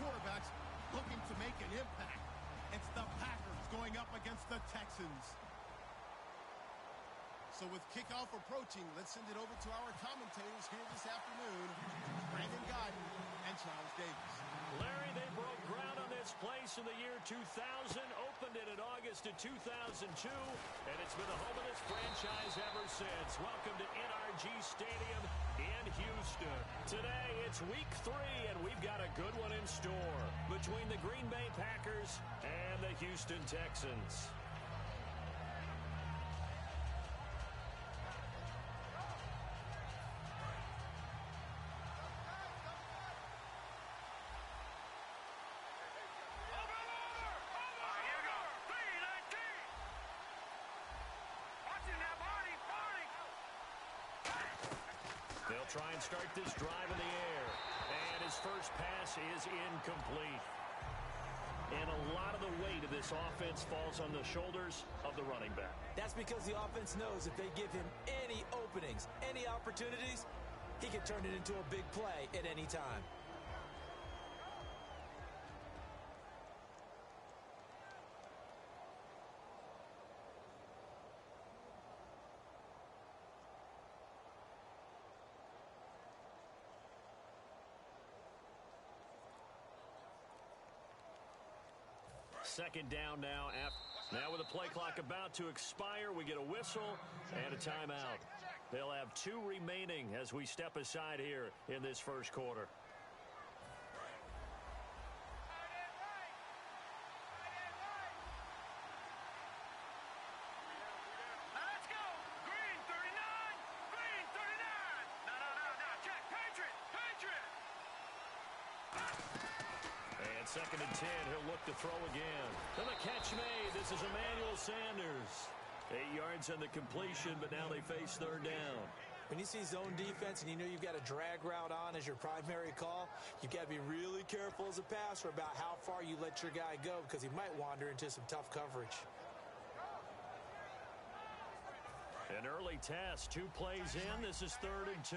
quarterbacks looking to make an impact. It's the Packers going up against the Texans. So with kickoff approaching, let's send it over to our commentators here this afternoon, Brandon Godden and Charles Davis. Larry, they broke ground on this place in the year 2000, opened it in August of 2002, and it's been the home of this franchise ever since. Welcome to NRG Stadium in Houston. Today, it's week 3, and we've got a good one in store between the Green Bay Packers and the Houston Texans. They'll try and start this drive in the air. And his first pass is incomplete. And a lot of the weight of this offense falls on the shoulders of the running back. That's because the offense knows if they give him any openings, any opportunities, he can turn it into a big play at any time. Second down now. Now with the play clock about to expire, we get a whistle and a timeout. They'll have 2 remaining as we step aside here in this first quarter. Second and 10, he'll look to throw again. And the catch made. This is Emmanuel Sanders. 8 yards on the completion, but now they face third down. When you see zone defense and you know you've got a drag route on as your primary call, you've got to be really careful as a passer about how far you let your guy go because he might wander into some tough coverage. An early test, 2 plays in. This is 3rd and 2.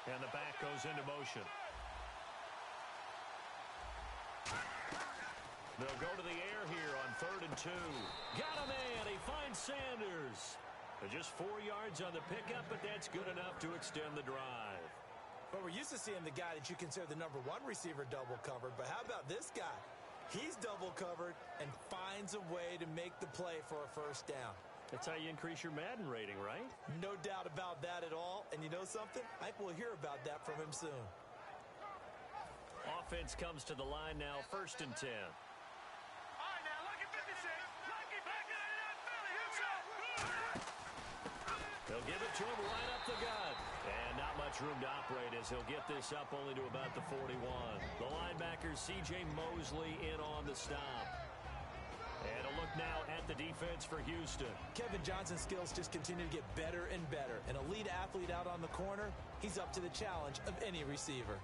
And the back goes into motion. They'll go to the air here on 3rd and 2. Got a man. He finds Sanders. Just 4 yards on the pickup, but that's good enough to extend the drive. But we're used to seeing the guy that you consider the #1 receiver double covered. But how about this guy? He's double covered and finds a way to make the play for a first down. That's how you increase your Madden rating, right? No doubt about that at all. And you know something? I think we'll hear about that from him soon. Offense comes to the line now, 1st and 10. All right, now, look at 56. Look at back in that Philly. They'll give it to him right up the gut. And not much room to operate as he'll get this up only to about the 41. The linebacker, C.J. Mosley, in on the stop. And a look now at the defense for Houston. Kevin Johnson's skills just continue to get better and better. An elite athlete out on the corner, he's up to the challenge of any receiver.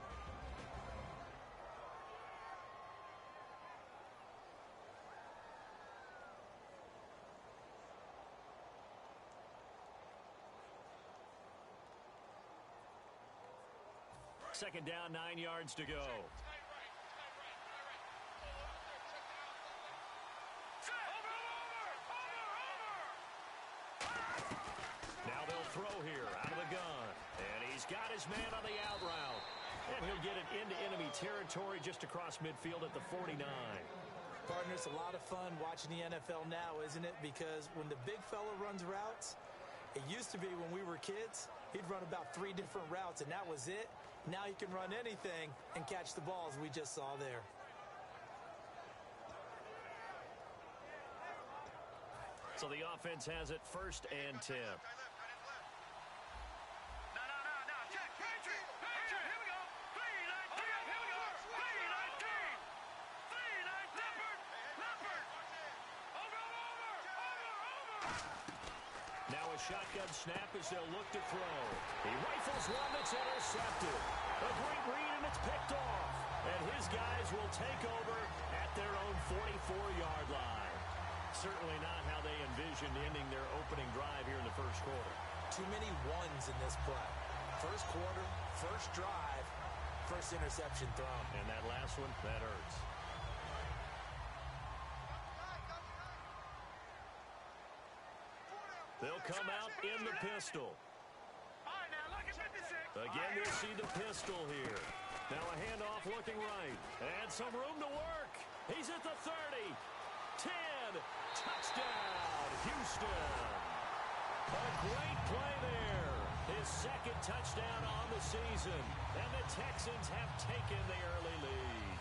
Second down, 9 yards to go. Now they'll throw here out of the gun. And he's got his man on the out route. And he'll get it into enemy territory just across midfield at the 49. Partner, it's a lot of fun watching the NFL now, isn't it? Because when the big fella runs routes, it used to be when we were kids, he'd run about 3 different routes, and that was it. Now he can run anything and catch the balls we just saw there. So the offense has it 1st and 10. Now a shotgun snap as they'll look to throw. He rifles one that's intercepted. A great read, and it's picked off. And his guys will take over at their own 44-yard line. Certainly not how they envisioned ending their opening drive here in the first quarter. Too many ones in this play. First quarter, first drive, first interception thrown. And that last one, that hurts. They'll come out in the pistol. All right, now look at 56. Again, we'll see the pistol here. Now a handoff looking right. And some room to work. He's at the 30. 10. Touchdown, Houston. A great play there. His second touchdown on the season. And the Texans have taken the early lead.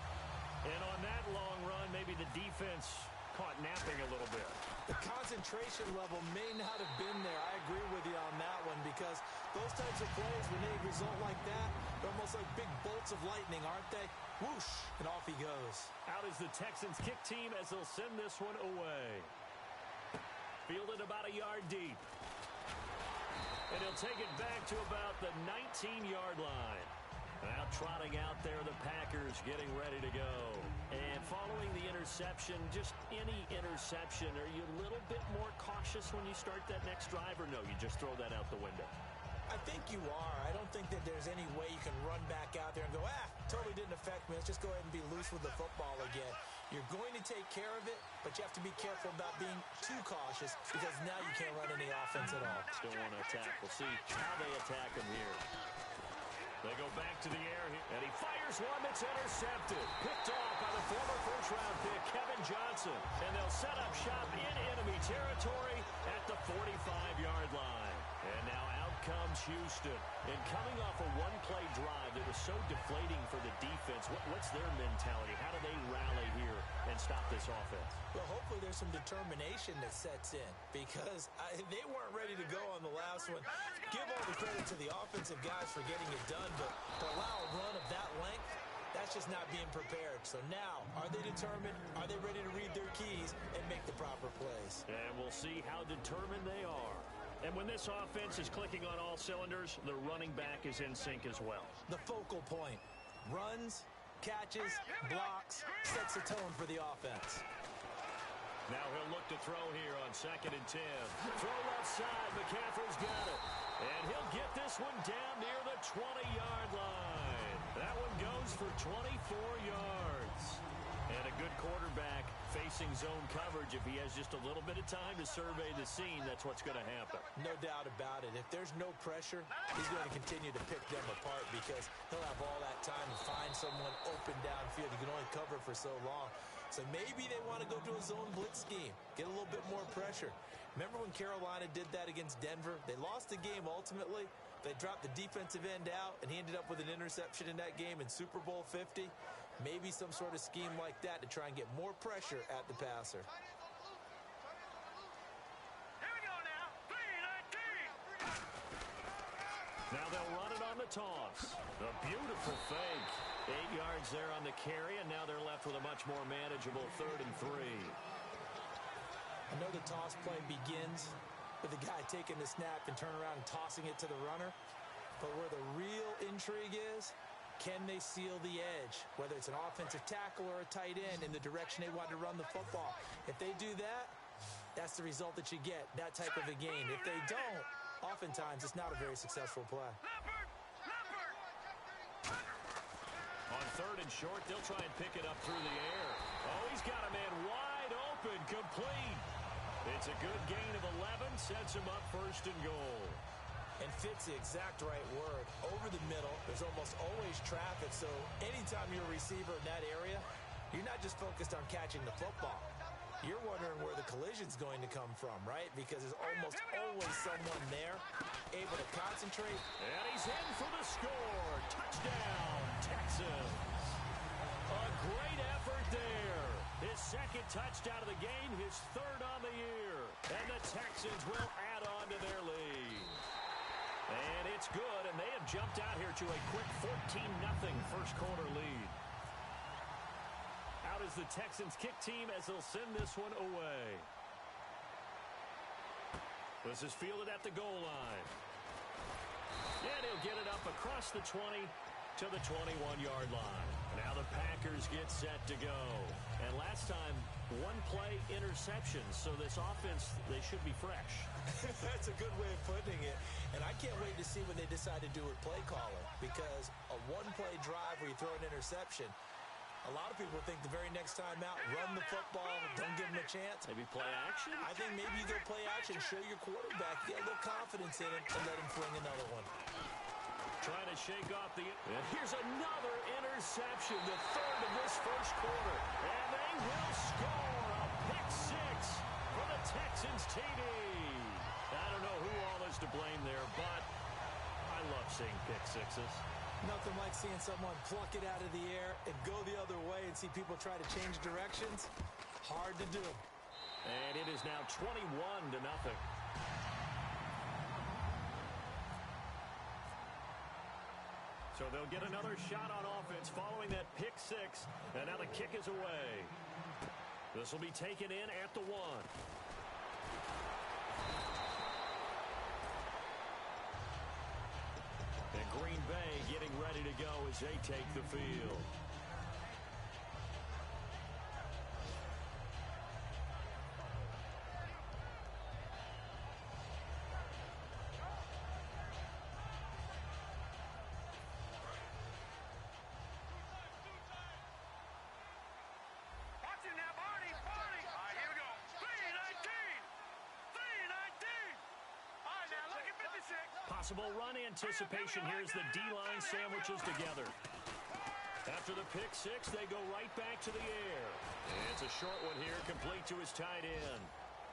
And on that long run, maybe the defense caught napping a little bit. The concentration level may not have been there. I agree with you on that one because those types of plays, when they result like that, they're almost like big bolts of lightning, aren't they? Whoosh, and off he goes. Out is the Texans kick team as they'll send this one away. Fielded about a yard deep. And he'll take it back to about the 19-yard line. Now trotting out there, the Packers getting ready to go. And following the interception, just any interception, are you a little bit more cautious when you start that next drive, or no, you just throw that out the window? I think you are. I don't think that there's any way you can run back out there and go, totally didn't affect me. Let's just go ahead and be loose with the football again. You're going to take care of it, but you have to be careful about being too cautious because now you can't run any offense at all. Still want to attack. We'll see how they attack him here. They go back to the air, and he fires one that's intercepted. Picked off by the former first-round pick, Kevin Johnson. And they'll set up shop in enemy territory at the 45-yard line. And now out comes Houston. And coming off a one-play drive that was so deflating for the defense, what's their mentality? How do they rally here and stop this offense? Well, hopefully there's some determination that sets in because they weren't ready to go on the last one. Give all the credit to the offensive guys for getting it done, but to allow a run of that length, that's just not being prepared. So now, are they determined? Are they ready to read their keys and make the proper plays? And we'll see how determined they are. And when this offense is clicking on all cylinders, the running back is in sync as well. The focal point. Runs, catches, blocks, sets the tone for the offense. Now he'll look to throw here on 2nd and 10. Throw left side. McCaffrey's got it. And he'll get this one down near the 20-yard line. That one goes for 24 yards. And a good quarterback facing zone coverage. If he has just a little bit of time to survey the scene, that's what's going to happen. No doubt about it. If there's no pressure, he's going to continue to pick them apart because he'll have all that time to find someone open downfield. You can only cover for so long. So maybe they want to go to a zone blitz scheme, get a little bit more pressure. Remember when Carolina did that against Denver? They lost the game ultimately. They dropped the defensive end out, and he ended up with an interception in that game in Super Bowl 50. Maybe some sort of scheme like that to try and get more pressure at the passer. Here we go now. 3-19. Now they'll run it on the toss. A beautiful fake. 8 yards there on the carry, and now they're left with a much more manageable 3rd and 3. I know the toss play begins with the guy taking the snap and turn around and tossing it to the runner. But where the real intrigue is, can they seal the edge? Whether it's an offensive tackle or a tight end in the direction they want to run the football. If they do that, that's the result that you get, that type of a gain. If they don't, oftentimes it's not a very successful play. On 3rd and short, they'll try and pick it up through the air. Oh, he's got a man wide open, complete. It's a good gain of 11, sets him up 1st and goal. And fits the exact right word. Over the middle, there's almost always traffic, so anytime you're a receiver in that area, you're not just focused on catching the football. You're wondering where the collision's going to come from, right? Because there's almost always someone there able to concentrate. And he's in for the score. Touchdown, Texans. A great effort there. His 2nd touchdown of the game, his 3rd on the year. And the Texans will add on to their lead. And it's good, and they have jumped out here to a quick 14-0 first quarter lead. Out is the Texans kick team as they'll send this one away. This is fielded at the goal line. And he'll get it up across the 20 to the 21-yard line. Now the Packers get set to go. And last time, one-play interception. So this offense, they should be fresh. That's a good way of putting it. And I can't wait to see what they decide to do with play calling. Because a one-play drive where you throw an interception, a lot of people think the very next time out, run the football, don't give them a chance. Maybe play action? I think maybe you go play action, show your quarterback, get a little confidence in him, and let him fling another one. Trying to shake off the... And here's another interception, the third of this first quarter. And they will score a pick six for the Texans TD. I don't know who all is to blame there, but I love seeing pick sixes. Nothing like seeing someone pluck it out of the air and go the other way and see people try to change directions. Hard to do. And it is now 21-0. So they'll get another shot on offense following that pick six. And now the kick is away. This will be taken in at the 1. And Green Bay getting ready to go as they take the field. Possible run anticipation here as the D-line sandwiches together. After the pick six, they go right back to the air. And it's a short one here, complete to his tight end.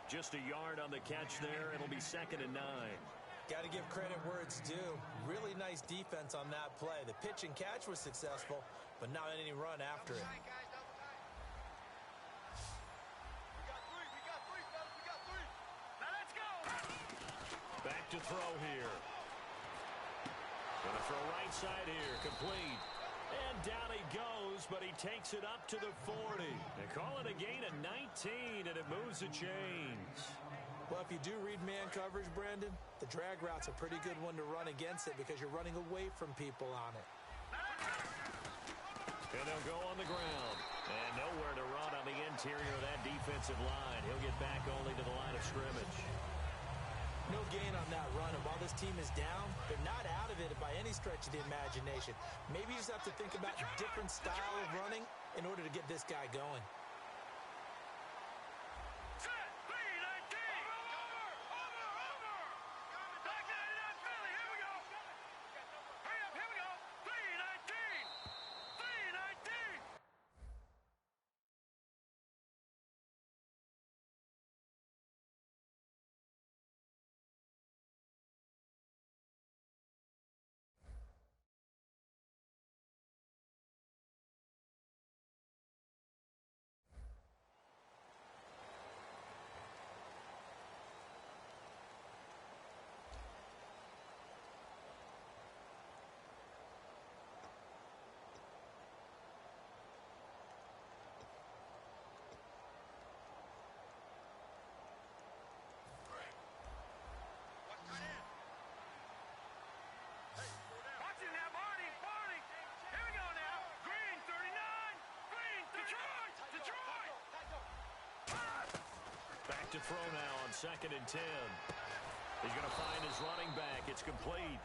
Just a yard on the catch there. It'll be 2nd and 9. Got to give credit where it's due. Really nice defense on that play. The pitch and catch was successful, but not any run after it. Back to throw here. Gonna throw right side here, complete. And down he goes, but he takes it up to the 40. They call it a gain of 19, and it moves the chains. Well, if you do read man coverage, Brandon, the drag route's a pretty good one to run against it because you're running away from people on it. And they'll go on the ground. And nowhere to run on the interior of that defensive line. He'll get back only to the line of scrimmage. No gain on that run, and while this team is down, they're not out of it by any stretch of the imagination. Maybe you just have to think about a different style of running in order to get this guy going. To throw now on 2nd and 10. He's going to find his running back. It's complete.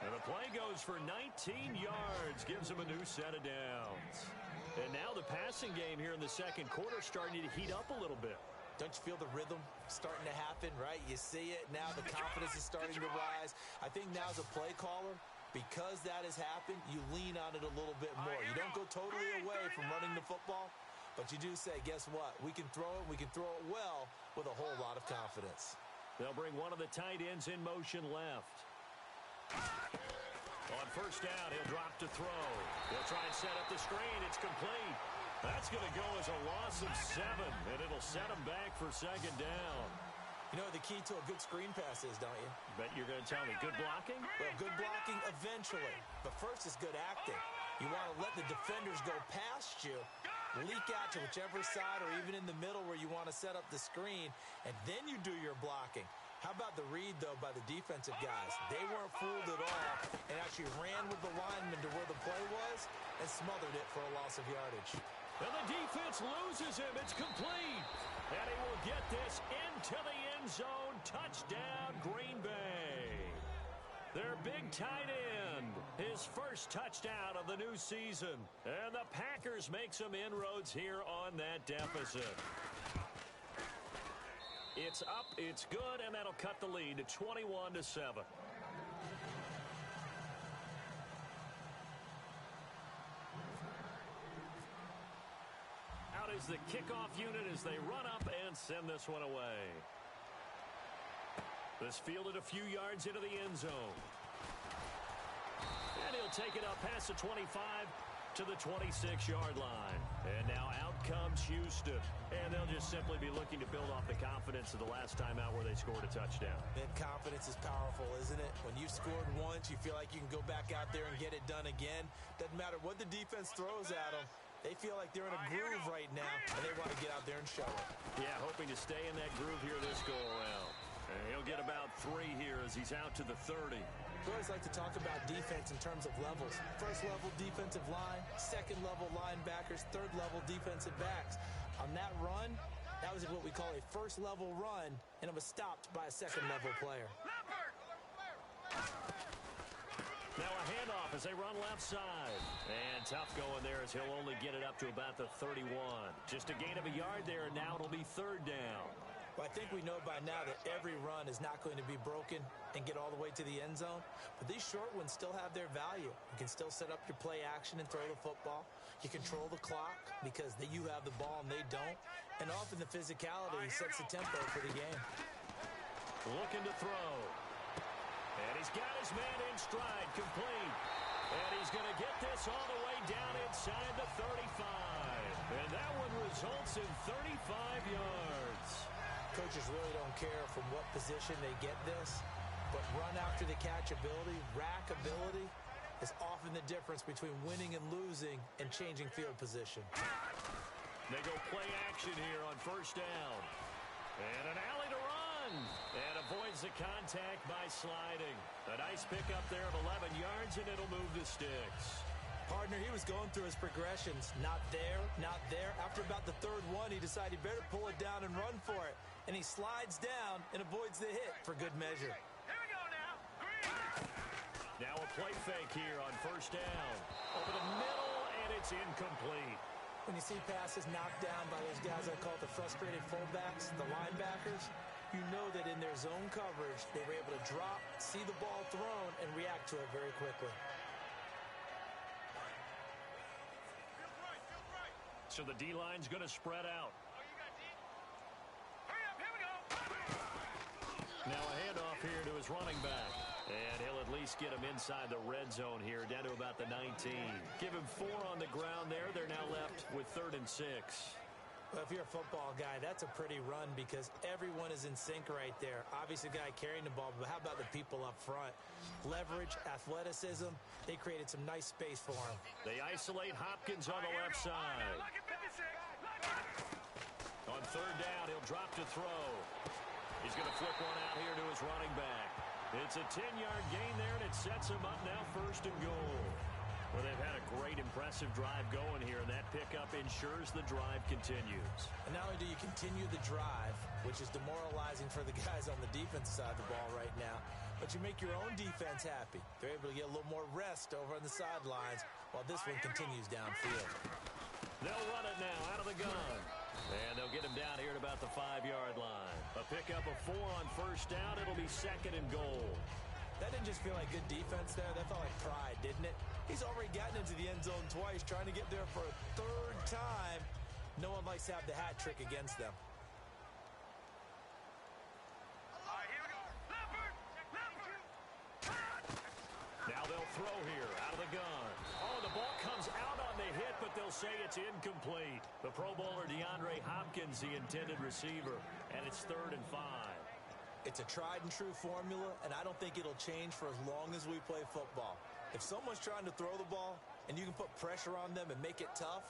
And the play goes for 19 yards. Gives him a new set of downs. And now the passing game here in the second quarter starting to heat up a little bit. Don't you feel the rhythm starting to happen, right? You see it now. The confidence is starting to rise. I think now as a play caller, because that has happened, you lean on it a little bit more. You don't go totally away from running the football, but you do say, guess what? We can throw it. We can throw it well with a whole lot of confidence. They'll bring one of the tight ends in motion left. On first down, he'll drop to throw. He'll try and set up the screen. It's complete. That's going to go as a loss of 7, and it'll set him back for 2nd down. You know what the key to a good screen pass is, don't you? Bet you're going to tell me good blocking? Well, good blocking eventually. But first is good acting. You want to let the defenders go past you, leak out to whichever side or even in the middle where you want to set up the screen, and then you do your blocking. How about the read, though, by the defensive guys? They weren't fooled at all and actually ran with the lineman to where the play was and smothered it for a loss of yardage. And the defense loses him. It's complete. And he will get this into the end zone. Touchdown, Green Bay. Their big tight end, his first touchdown of the new season. And the Packers make some inroads here on that deficit. It's up, it's good, and that'll cut the lead to 21-7. Out is the kickoff unit as they run up and send this one away. This fielded a few yards into the end zone. And he'll take it up past the 25 to the 26-yard line. And now out comes Houston. And they'll just simply be looking to build off the confidence of the last time out where they scored a touchdown. And confidence is powerful, isn't it? When you've scored once, you feel like you can go back out there and get it done again. Doesn't matter what the defense throws at them. They feel like they're in a groove right now, and they want to get out there and show it. Yeah, hoping to stay in that groove here this go-around. And he'll get about 3 here as he's out to the 30. We always like to talk about defense in terms of levels. First-level defensive line, second-level linebackers, third-level defensive backs. On that run, that was what we call a first-level run, and it was stopped by a second-level player. Now a handoff as they run left side. And tough going there as he'll only get it up to about the 31. Just a gain of a yard there, and now it'll be 3rd down. Well, I think we know by now that every run is not going to be broken and get all the way to the end zone. But these short ones still have their value. You can still set up your play action and throw the football. You control the clock because you have the ball and they don't. And often the physicality sets the tempo for the game. Looking to throw. And he's got his man in stride, complete. And he's going to get this all the way down inside the 35. And that one results in 35 yards. Coaches really don't care from what position they get this, but run after the catch ability, rack ability, is often the difference between winning and losing and changing field position. They go play action here on 1st down. And an alley to run. And avoids the contact by sliding. A nice pickup there of 11 yards, and it'll move the sticks. Partner, he was going through his progressions. Not there, not there. After about the 3rd one, he decided he better pull it down and run for it. And he slides down and avoids the hit for good measure. Here we go now. Now a play fake here on 1st down. Over the middle, and it's incomplete. When you see passes knocked down by those guys I call the frustrated fullbacks, the linebackers, you know that in their zone coverage, they were able to drop, see the ball thrown, and react to it very quickly. So the D-line's going to spread out. Hurry up, here we go. Now a handoff here to his running back. And he'll at least get him inside the red zone here, down to about the 19. Give him 4 on the ground there. They're now left with 3rd and 6. Well, if you're a football guy, that's a pretty run because everyone is in sync right there. Obviously, the guy carrying the ball, but how about the people up front? Leverage, athleticism, they created some nice space for him. They isolate Hopkins on the left side. On 3rd down, he'll drop to throw. He's going to flip one out here to his running back. It's a 10-yard gain there, and it sets him up now 1st and goal. Well, they've had a great, impressive drive going here, and that pickup ensures the drive continues. And not only do you continue the drive, which is demoralizing for the guys on the defense side of the ball right now, but you make your own defense happy. They're able to get a little more rest over on the sidelines while this one continues downfield. They'll run it now out of the gun. And they'll get him down here at about the 5-yard line. A pickup of 4 on 1st down. It'll be 2nd and goal. That didn't just feel like good defense there. That felt like pride, didn't it? He's already gotten into the end zone twice, trying to get there for a 3rd time. No one likes to have the hat trick against them. All right, here we go. Leopard! Now they'll throw here out of the gun. Oh, the ball comes out on the hit, but they'll say it's incomplete. The Pro Bowler DeAndre Hopkins, the intended receiver, and it's 3rd and 5. It's a tried-and-true formula, and I don't think it'll change for as long as we play football. If someone's trying to throw the ball and you can put pressure on them and make it tough,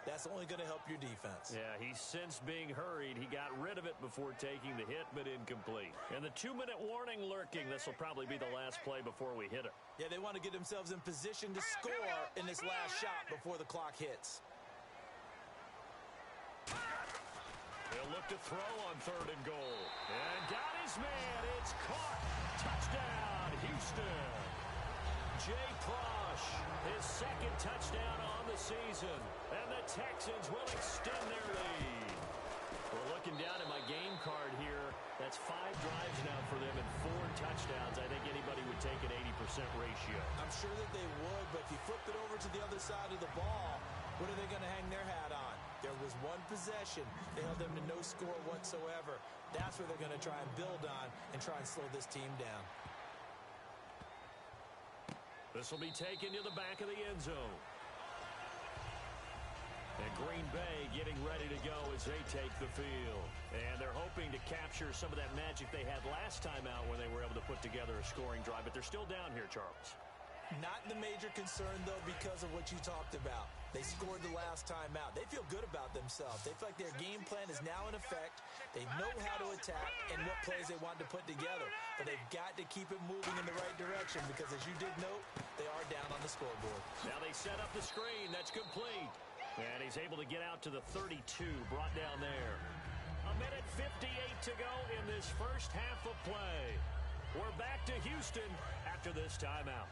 That's only going to help your defense. Yeah, he sensed being hurried. He got rid of it before taking the hit, but incomplete. And the 2-minute warning lurking. This will probably be the last play before we hit it. Yeah, they want to get themselves in position to score in this last shot before the clock hits. They'll look to throw on 3rd and goal. And got his man. It's caught. Touchdown, Houston. Jay Prosh, his 2nd touchdown on the season. And the Texans will extend their lead. We're looking down at my game card here. That's 5 drives now for them and 4 touchdowns. I think anybody would take an 80% ratio. I'm sure that they would, but if you flip it over to the other side of the ball, what are they going to hang their hat on? There was 1 possession. They held them to no score whatsoever. That's where they're going to try and build on and try and slow this team down. This will be taken to the back of the end zone. And Green Bay getting ready to go as they take the field. And they're hoping to capture some of that magic they had last time out when they were able to put together a scoring drive. But they're still down here, Charles. Not the major concern, though, because of what you talked about. They scored the last time out. They feel good about themselves. They feel like their game plan is now in effect. They know how to attack and what plays they want to put together. But they've got to keep it moving in the right direction because, as you did note, they are down on the scoreboard. Now they set up the screen. That's complete. And he's able to get out to the 32, brought down there. 1:58 to go in this first half of play. We're back to Houston after this timeout.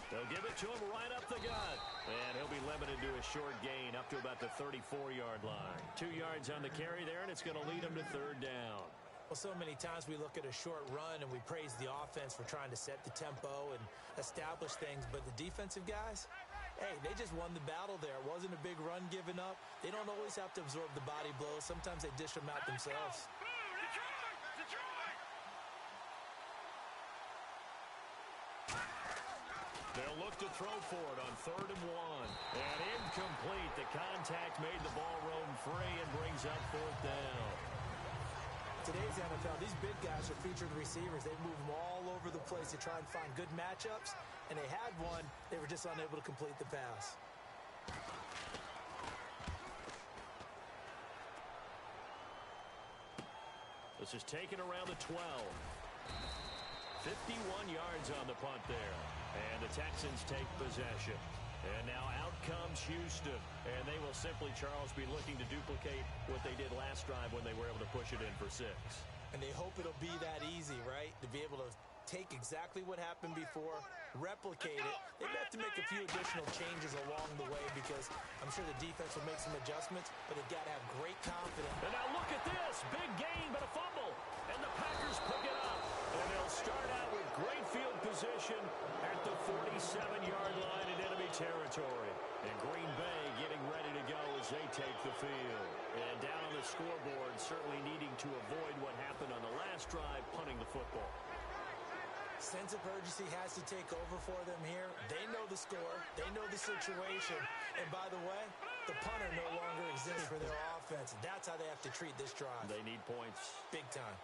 They'll give it to him right up the gut. And he'll be limited to a short gain up to about the 34-yard line. 2 yards on the carry there, and it's going to lead him to 3rd down. Well, so many times we look at a short run and we praise the offense for trying to set the tempo and establish things, but the defensive guys, hey, they just won the battle there. It wasn't a big run given up. They don't always have to absorb the body blows. Sometimes they dish them out themselves. They'll look to throw for it on 3rd and 1. And incomplete. The contact made the ball roam free and brings up 4th down. Today's NFL, these big guys are featured receivers. They move them all over the place to try and find good matchups, and they had one. They were just unable to complete the pass. This is taken around the 12. 51 yards on the punt there. And the Texans take possession. And now out comes Houston. And they will simply, Charles, be looking to duplicate what they did last drive when they were able to push it in for 6. And they hope it'll be that easy, right? To be able to take exactly what happened before, replicate it. They have to make a few additional changes along the way because I'm sure the defense will make some adjustments, but they've got to have great confidence. And now look at this. Big gain, but a fumble. And the Packers pick it up. And they'll start out with great field position at the 47-yard line in enemy territory. And Green Bay getting ready to go as they take the field. And down on the scoreboard, certainly needing to avoid what happened on the last drive, punting the football. Sense of urgency has to take over for them here. They know the score. They know the situation. And by the way, the punter no longer exists for their offense. That's how they have to treat this drive. They need points. Big time.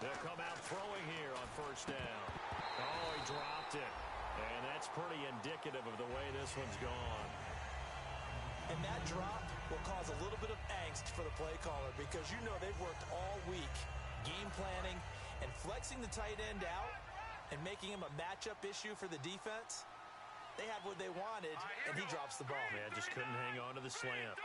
They'll come out throwing here on 1st down. Oh, he dropped it. And that's pretty indicative of the way this one's gone. And that drop will cause a little bit of angst for the play caller because you know they've worked all week game planning and flexing the tight end out and making him a matchup issue for the defense. They had what they wanted, and he drops the ball. Yeah, just couldn't hang on to the slant.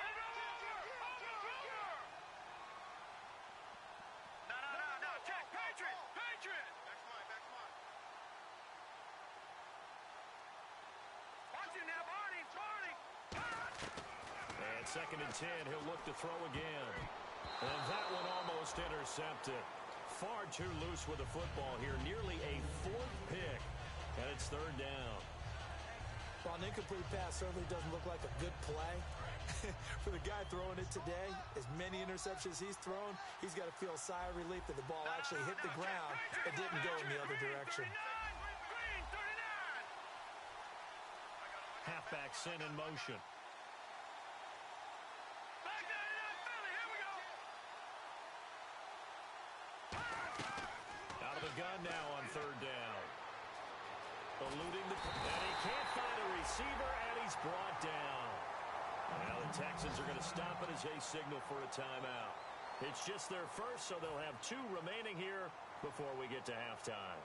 And 2nd and 10, he'll look to throw again. And that one almost intercepted. Far too loose with the football here. Nearly a 4th pick. And it's 3rd down. Well, an incomplete pass certainly doesn't look like a good play. For the guy throwing it today, as many interceptions he's thrown, he's got to feel a sigh of relief that the ball actually hit the ground and didn't go in the other direction. Halfback sent in motion. gun now on third down. Eluding the... And he can't find a receiver, and he's brought down. Now the Texans are going to stop it as they signal for a timeout. It's just their first, so they'll have 2 remaining here before we get to halftime.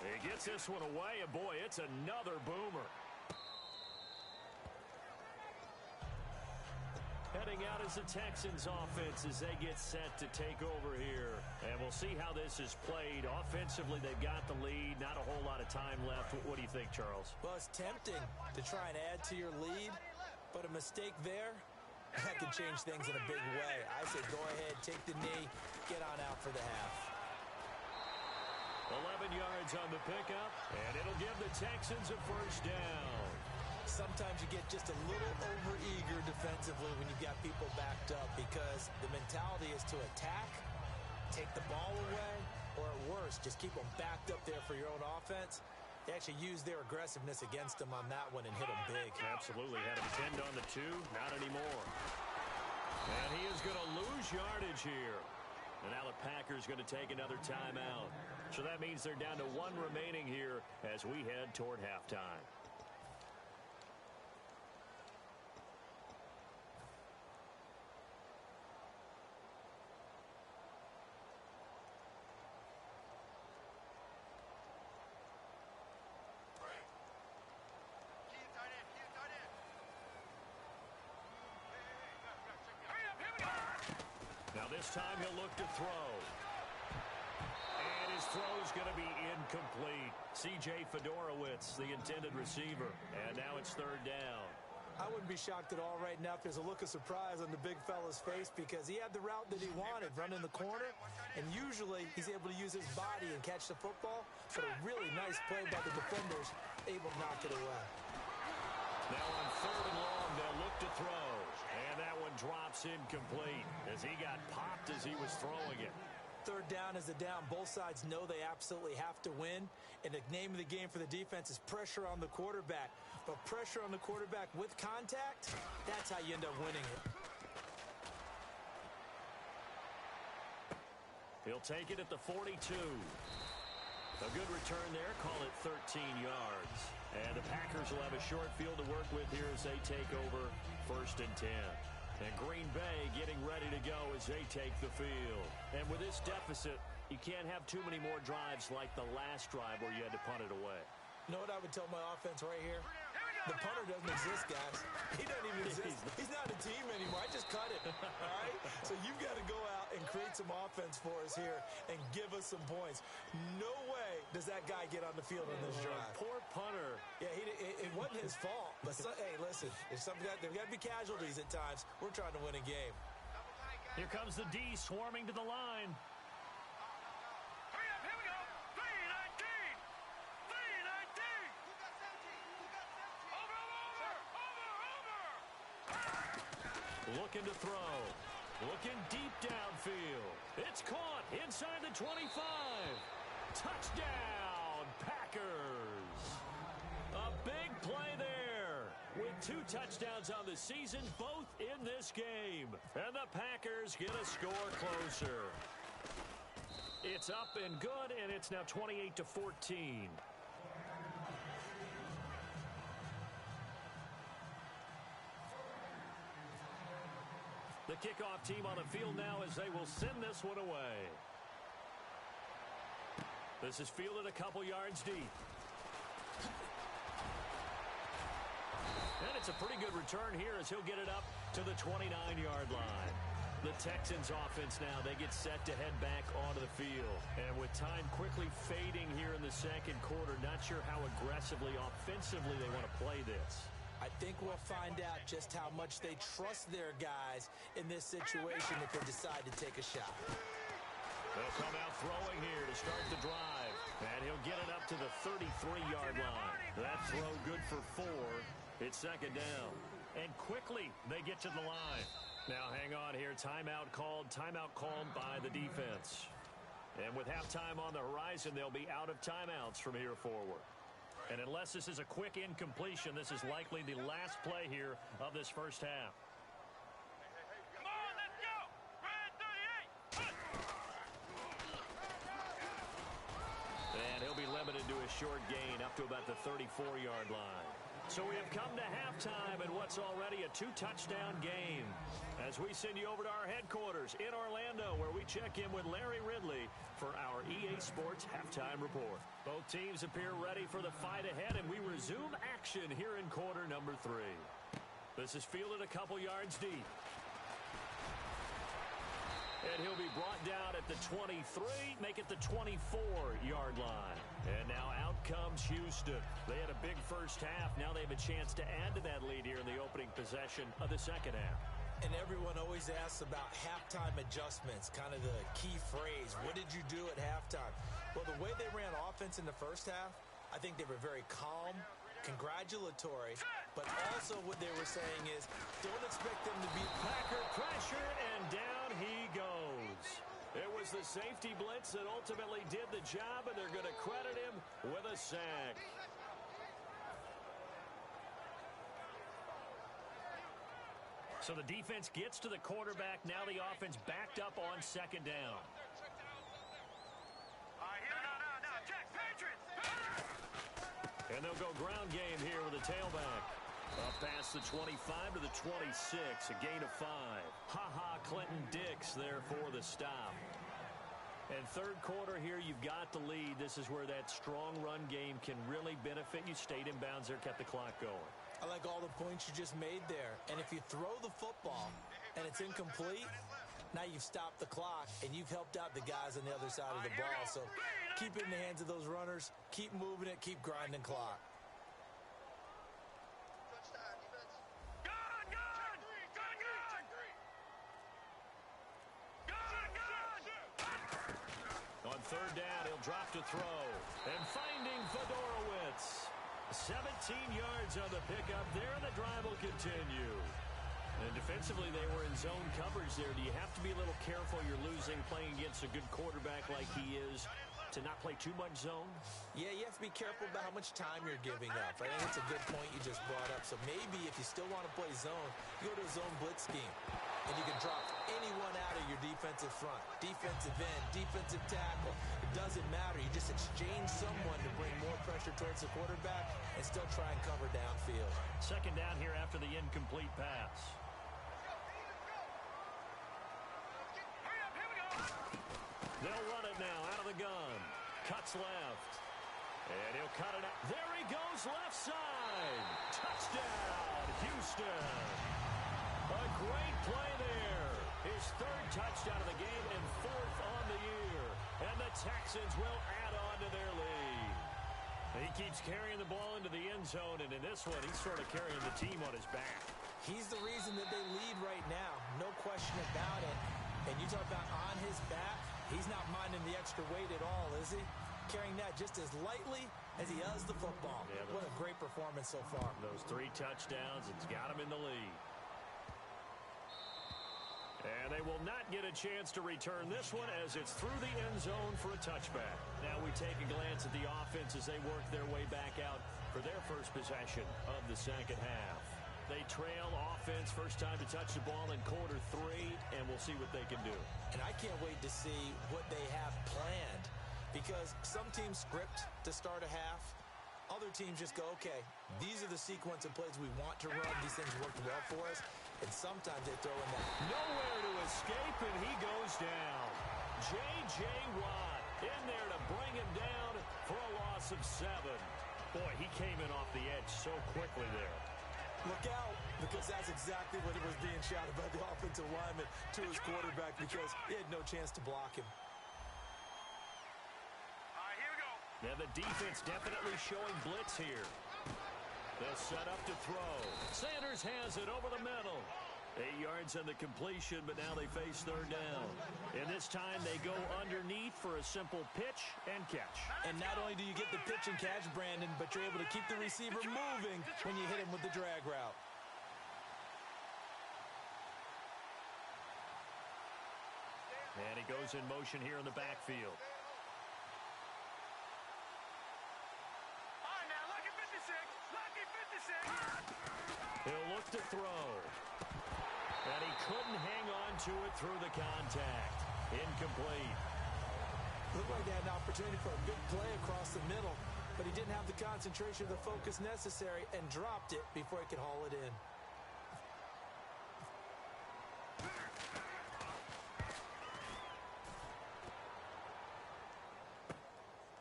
He gets this one away, and boy, it's another boomer. Heading out is the Texans offense as they get set to take over here. And we'll see how this is played. Offensively, they've got the lead. Not a whole lot of time left. What do you think, Charles? Well, it's tempting to try and add to your lead, but a mistake there, that can change things in a big way. I say go ahead, take the knee, get on out for the half. 11 yards on the pickup, and it'll give the Texans a first down. Sometimes you get just a little over-eager defensively when you've got people backed up because the mentality is to attack, take the ball away, or at worst, just keep them backed up there for your own offense. They actually used their aggressiveness against them on that one and hit them big. Absolutely. Had him pinned on the 2. Not anymore. And he is going to lose yardage here. And now the Packers going to take another timeout. So that means they're down to 1 remaining here as we head toward halftime. This time he'll look to throw. And his throw is going to be incomplete. C.J. Fedorowicz, the intended receiver. And now it's third down. I wouldn't be shocked at all right now if there's a look of surprise on the big fella's face because he had the route that he wanted, running the corner. And usually he's able to use his body and catch the football. But a really nice play by the defenders, able to knock it away. Now on third and long, they'll look to throw. And that one drops incomplete as he got popped as he was throwing it. Third down is a down. Both sides know they absolutely have to win. And the name of the game for the defense is pressure on the quarterback. But pressure on the quarterback with contact, that's how you end up winning it. He'll take it at the 42. A good return there. Call it 13 yards. And the Packers will have a short field to work with here as they take over first and 10. And Green Bay getting ready to go as they take the field. And with this deficit, you can't have too many more drives like the last drive where you had to punt it away. You know what I would tell my offense right here? The punter doesn't exist, guys. He doesn't even exist. He's not a team anymore. I just cut it, all right? So you've got to go out and create some offense for us here and give us some points. No way does that guy get on the field in this drive. Poor punter. Yeah, it wasn't his fault. But, hey, listen, there's got to be casualties at times. We're trying to win a game. Here comes the D swarming to the line. Looking to throw. Looking deep downfield. It's caught inside the 25. Touchdown, Packers. A big play there. With 2 touchdowns on the season, both in this game. And the Packers get a score closer. It's up and good, and it's now 28-14. The kickoff team on the field now as they will send this one away. This is fielded a couple yards deep. And it's a pretty good return here as he'll get it up to the 29-yard line. The Texans offense now, they get set to head back onto the field. And with time quickly fading here in the second quarter, not sure how aggressively, offensively they want to play this. I think we'll find out just how much they trust their guys in this situation if they decide to take a shot. They'll come out throwing here to start the drive. And he'll get it up to the 33-yard line. That throw good for 4. It's second down. And quickly they get to the line. Now hang on here. Timeout called by the defense. And with halftime on the horizon, they'll be out of timeouts from here forward. And unless this is a quick incompletion, this is likely the last play here of this first half. short gain up to about the 34-yard line. So we have come to halftime in what's already a 2-touchdown game. As we send you over to our headquarters in Orlando, where we check in with Larry Ridley for our EA Sports Halftime Report. Both teams appear ready for the fight ahead, and we resume action here in quarter number 3. This is fielded a couple yards deep. And he'll be brought down at the 23, make it the 24-yard line. And now out comes Houston. They had a big first half. Now they have a chance to add to that lead here in the opening possession of the second half. And everyone always asks about halftime adjustments, kind of the key phrase. What did you do at halftime? Well, the way they ran offense in the first half, I think they were very calm, congratulatory, but also what they were saying is don't expect them to be Packer pressure, and down he goes. It was the safety blitz that ultimately did the job, and they're going to credit him with a sack. So the defense gets to the quarterback. Now the offense backed up on second down. And they'll go ground game here with a tailback. Up past the 25 to the 26, a gain of 5. Clinton Dix there for the stop. And third quarter here, you've got the lead. This is where that strong run game can really benefit you. Stayed in bounds there, kept the clock going. I like all the points you just made there. And if you throw the football and it's incomplete, now you've stopped the clock and you've helped out the guys on the other side of the ball. So keep it in the hands of those runners. Keep moving it. Keep grinding clock. On third down, he'll drop to throw. And finding Fedorowicz. 17 yards on the pickup there, and the drive will continue. And defensively, they were in zone coverage there. Do you have to be a little careful? You're losing playing against a good quarterback like he is to not play too much zone? Yeah, you have to be careful about how much time you're giving up. I think it's a good point you just brought up. So maybe if you still want to play zone, you go to a zone blitz scheme. And you can drop anyone out of your defensive front. Defensive end, defensive tackle. It doesn't matter. You just exchange someone to bring more pressure towards the quarterback and still try and cover downfield. Second down here after the incomplete pass. They'll run it now out of the gun. Cuts left. And he'll cut it out. There he goes, left side. Touchdown, Houston. A great play there. His third touchdown of the game and fourth on the year. And the Texans will add on to their lead. He keeps carrying the ball into the end zone, and in this one, he's sort of carrying the team on his back. He's the reason that they lead right now. No question about it. And you talk about on his back, he's not minding the extra weight at all, is he? Carrying that just as lightly as he does the football. Yeah, what a great performance so far. Those 3 touchdowns, it's got him in the lead. And they will not get a chance to return this one as it's through the end zone for a touchback. Now we take a glance at the offense as they work their way back out for their first possession of the second half. They trail offense, first time to touch the ball in quarter 3, and we'll see what they can do. And I can't wait to see what they have planned, because some teams script to start a half. Other teams just go, okay, these are the sequence of plays we want to run. These things worked well for us. And sometimes they throw in that. Nowhere to escape, and he goes down. J.J. Watt in there to bring him down for a loss of 7. Boy, he came in off the edge so quickly there. Look out, because that's exactly what was being shouted by the offensive lineman to his quarterback, because he had no chance to block him. All right, here we go. Now the defense definitely showing blitz here. They'll set up to throw. Sanders has it over the middle. 8 yards on the completion, but now they face third down. And this time they go underneath for a simple pitch and catch. And not only do you get the pitch and catch, Brandon, but you're able to keep the receiver moving when you hit him with the drag route. And he goes in motion here in the backfield. He'll look to throw. And he couldn't hang on to it through the contact. Incomplete. Looked like they had an opportunity for a big play across the middle. but he didn't have the concentration or the focus necessary and dropped it before he could haul it in.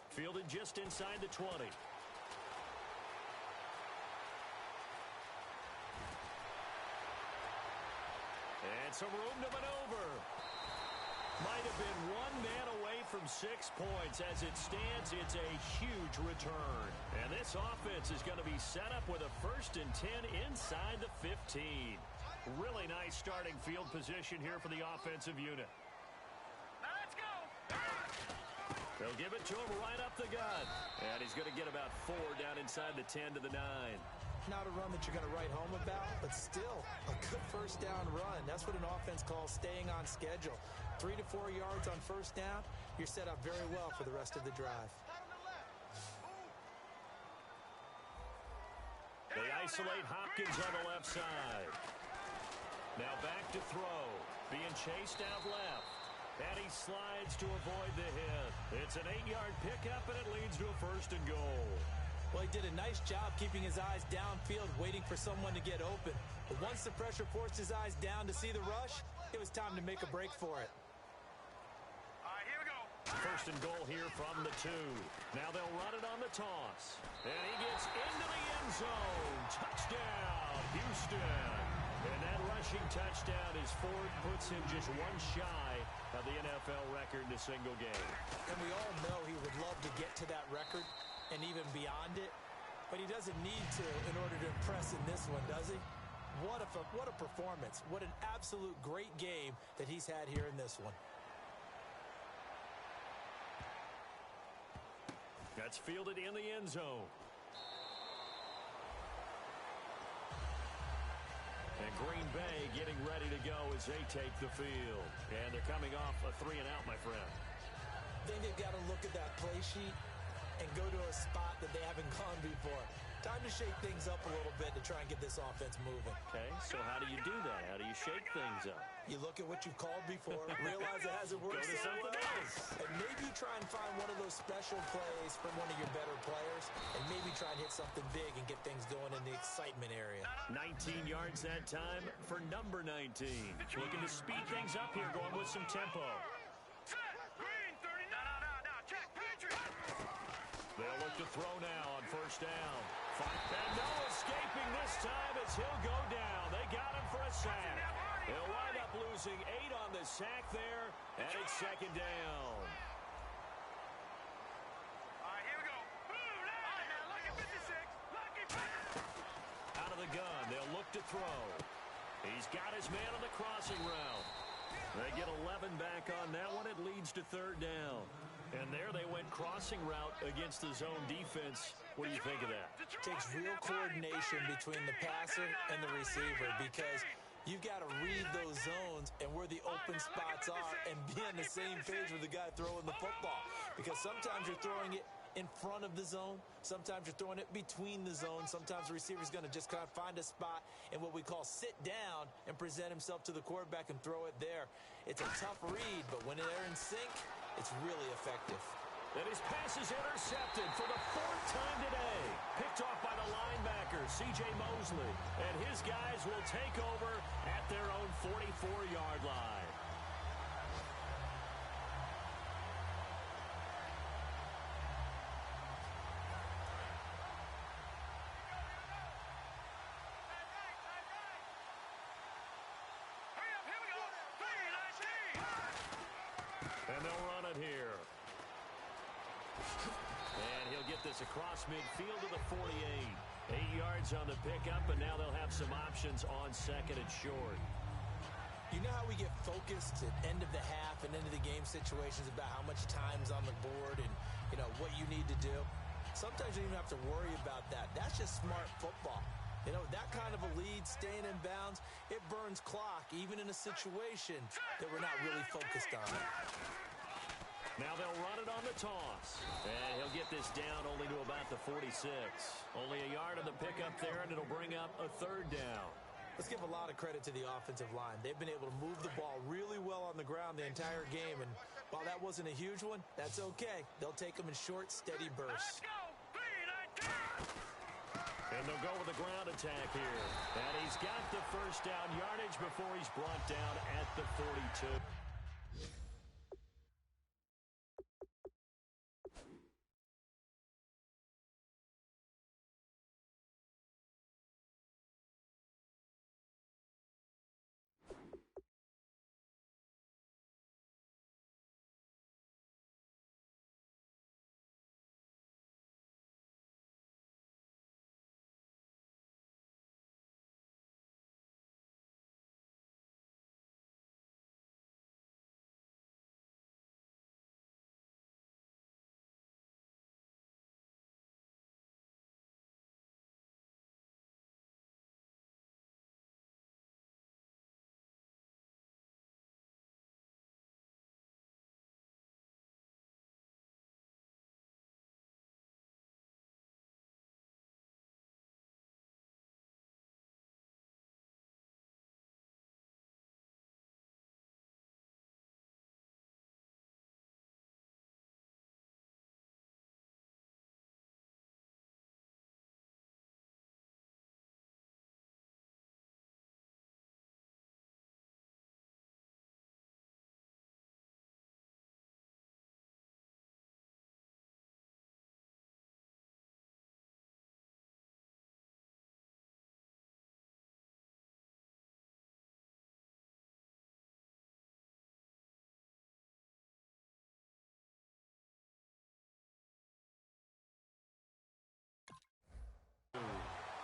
Fielded just inside the 20. And some room to maneuver. Might have been one man away from 6 points. As it stands, it's a huge return. And this offense is going to be set up with a 1st and 10 inside the 15. Really nice starting field position here for the offensive unit. Now let's go. They'll give it to him right up the gut. And he's going to get about 4 down inside the 10 to the 9. Not a run that you're going to write home about, but still a good first down run. That's what an offense calls staying on schedule. 3 to 4 yards on first down, you're set up very well for the rest of the drive. They isolate Hopkins on the left side. Now back to throw. Being chased out left. And he slides to avoid the hit. It's an 8-yard pickup, and it leads to a 1st and goal. Well, he did a nice job keeping his eyes downfield, waiting for someone to get open. But once the pressure forced his eyes down to see the rush, it was time to make a break for it. All right, here we go. 1st and goal here from the 2. Now they'll run it on the toss. And he gets into the end zone. Touchdown, Houston. And that rushing touchdown is Ford puts him just one shy of the NFL record in a single game. And we all know he would love to get to that record and even beyond it, but he doesn't need to in order to impress in this one, does he? What a performance. What an absolute great game that he's had here in this one. That's fielded in the end zone. And Green Bay getting ready to go as they take the field. And they're coming off a 3-and-out, my friend. I think they've got to look at that play sheet and go to a spot that they haven't gone before. Time to shake things up a little bit to try and get this offense moving. Okay, so how do you do that? How do you shake things up? You look at what you've called before, realize it hasn't worked Go to something else. and maybe try and find one of those special plays from one of your better players, and maybe try and hit something big and get things going in the excitement area. 19 yards that time for number 19. Looking to speed things up here, going with some tempo. Set. Green 30. Now. Check. Patriot. They'll look to throw now on 1st down. And no escaping this time as he'll go down. They got him for a sack. They'll wind up losing 8 on the sack there, and it's 2nd down. All right, here we go. Boom. Now, lucky 56. Lucky 56. Out of the gun, they'll look to throw. He's got his man on the crossing route. They get 11 back on that one. It leads to 3rd down. And there they went crossing route against the zone defense. What do you think of that? It takes real coordination between the passer and the receiver because you've got to read those zones and where the open spots are and be on the same page with the guy throwing the football. Because sometimes you're throwing it in front of the zone. Sometimes you're throwing it between the zones. Sometimes the receiver's going to just kind of find a spot and what we call sit down and present himself to the quarterback and throw it there. It's a tough read, but when they're in sync, it's really effective. And his pass is intercepted for the 4th time today. Picked off by the linebacker, C.J. Mosley. And his guys will take over at their own 44-yard line. Here we go. 3-19. And they'll run it here. And he'll get this across midfield to the 48. 8 yards on the pickup, and now they'll have some options on 2nd and short. You know how we get focused at end of the half and end of the game situations about how much time's on the board and, you know, what you need to do? Sometimes you don't even have to worry about that. That's just smart football. You know, that kind of a lead, staying in bounds, it burns clock, even in a situation that we're not really focused on. Now they'll run it on the toss. And he'll get this down only to about the 46. Only a yard on the pickup there, and it'll bring up a 3rd down. Let's give a lot of credit to the offensive line. They've been able to move the ball really well on the ground the entire game, and while that wasn't a huge one, that's okay. They'll take them in short, steady bursts. Let's go. 3 And they'll go with the ground attack here. And he's got the first down yardage before he's brought down at the 42.